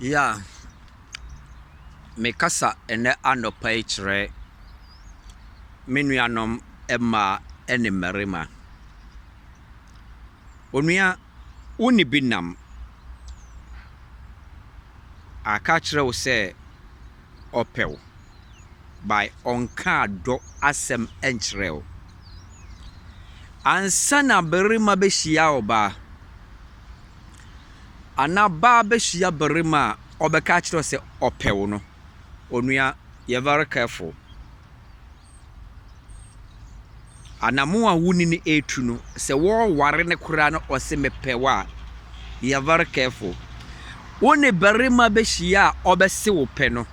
Yeah, me kasa ene anɔpa yi kyerɛ me nuanom mmaa ne mmarima. Onua, woni bi nam aka kyerɛ wo sɛ ɔpɛ wo by ɔnka adɔ asɛm nkyerɛ wo. Ansa na barima bɛhyia ɔbaa anaa baa bɛhyia barima a ɔbɛka kyerɛ wo sɛ ɔpɛ wo no, onua, yɛ very careful. Anamo a wuni ne etu no, sɛ wɔware ne koraa no ɔse mepɛ wo a, yɛ very careful. Wo ne barima bɛhyia a ɔbɛse wo pɛ no,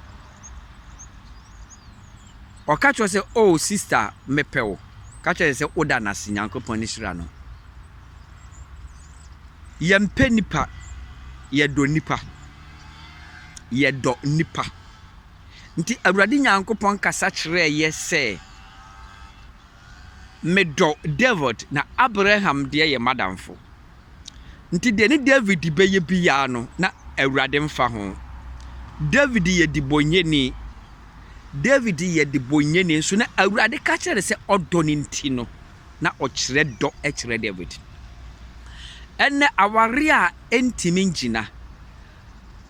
ɔka kyerɛ sɛ oh sister mepɛ wo, ka kyerɛ sɛ woda n'ase, Nyankopɔn ne hyira no. Yɛmpɛ nipa, yɛdɔ nipa, yɛdɔ nipa. Nti Awurade Nyankopɔn kasa kyerɛ yɛ sɛ medɔ David na Abraham deɛ yɛ madamfo. Nti deɛ ne David bɛyɛ biara no na Awurade mfa ho. David yɛ dibonyeni. David yɛ dibonyeni nso na Awurade ka kyerɛ sɛ ɔdɔ ne nti no na ɔkyerɛ dɔ kyerɛ David. Ɛnɛ aware a ɛntimi ngyina,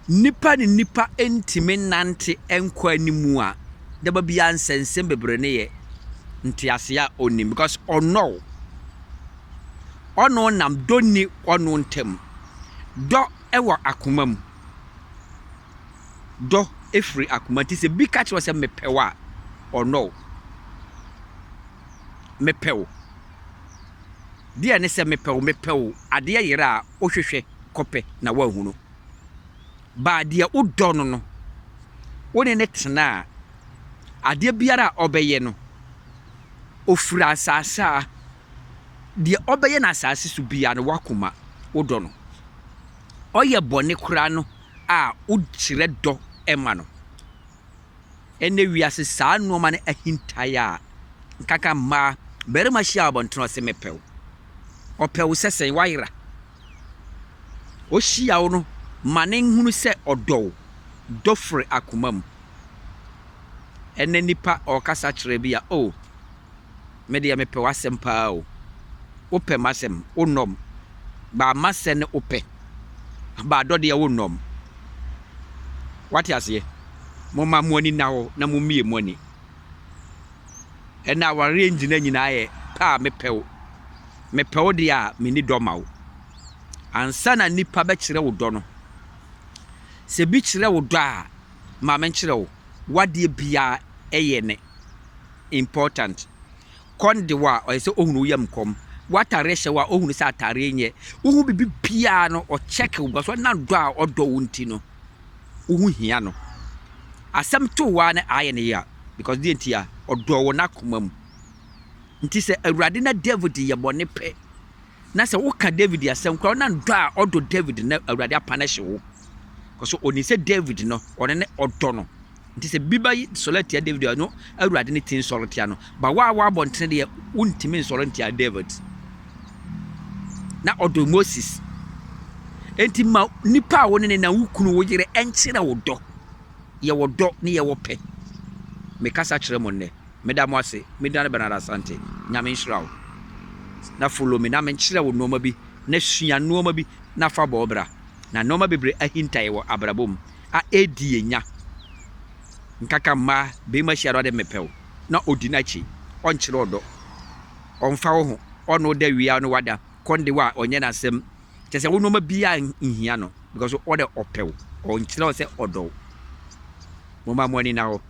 nipa ne nipa ɛntimi nante ɛnkɔ animu a daba biara nsɛnsɛm bebree ne yɛ ntiase a onim because ɔno nam dɔ ni ɔno ntam. Dɔ ɛwɔ akoma mu, dɔ ɛfiri akoma nti sɛ bi ka kyerɛ sɛ mepɛ wo a ɔno mepɛ wo deɛ ne sɛ mepɛ wo adeɛ yere a wohwehwɛ kɔpɛ na woahunu ba deɛ wodɔ no no wone ne tena a adeɛ biara a ɔbɛyɛ no ofiri asase a deɛ ɔbɛyɛ na asase so biara no wakoma wodɔ no. Ɔyɛ bɔne koraa no a wokyerɛ dɔ ɛma no. Ɛnɛ wiase saa nneɛma no ahintaeɛ a nkaka mmaa barima hyia abɔntene ɔsɛ mepɛ wo. Ɔpɛ wo sɛ sɛn wayera. Ɔhyia wo no ma ne nhunu sɛ ɔdɔ wo. Dɔ firi akoma mu. Ɛnɛ nipa ɔkasa kyerɛ bi a oh me deɛ mepɛ w'asɛm paa o. Wopɛ m'asɛm wonɔm ba masɛ ne wopɛ ba dɔ deɛ wonɔm. Wate aseɛ? Moma mo ani na hɔ na mommie mo ani. Ɛnɛ aware ngyina nyinaa yɛ paa mepɛ wo. Mepɛ wo deɛ a menni dɔ ma wo. Ansa na nipa bɛkyerɛ wo dɔ no, sɛ bi kyerɛ wo dɔ a ma menkyerɛ wo wadeɛ biara ɛyɛ ne important. Kɔnde wo a ɔyɛ sɛ ohunu wo yam kɔm, watare hyɛ wo a ohunu sɛ atare nyɛ, wohu bibi biara no ɔkyɛke wo bɛso na dɔ a ɔdɔ wo nti no wohu hia no. Asɛm to wo a na ayɛ ne ya because deɛ nti a ɔdɔ wo n'akoma mu. Nti sɛ Awurade na David yɛ bɔne pɛ na sɛ woka David asɛm koraa na dɔ a ɔdɔ David na Awurade apana hye wo because ɔni sɛ David no ɔne ne ɔdɔ no. Nti sɛ biba sɔre tia David a no Awurade ne tin sɔre tia no ba wa abɔntene deɛ wontimi nsɔre tia David na ɔdɔ Moses. Enti ma nipa a wo ne na wukunu wo yere ɛnkyerɛ wo dɔ. Yɛ wo dɔ ne yɛ wo pɛ. Me kasa kyerɛ mo nnɛ meda mo ase meda ne Bernard Asante nyame nhyira wo na follow me na menkyerɛ wo nneɛma bi na sua nneɛma bi na fa bɔ bra na nneɛma bebree ahintae wɔ abrabom a ɛdi enya nkaka mmaa bɛma hyia do de mepɛ wo na odi n'akyi ɔnkyerɛ ɔdɔ ɔmfa wo ho ɔno da wia no wada kɔnde wa ɔnyɛ n'asɛm kyɛ sɛ wo nneɛma biara nhia no because ɔde ɔpɛ wo ɔnkyerɛ wo sɛ ɔdɔ wo. Moma mo ani na hɔ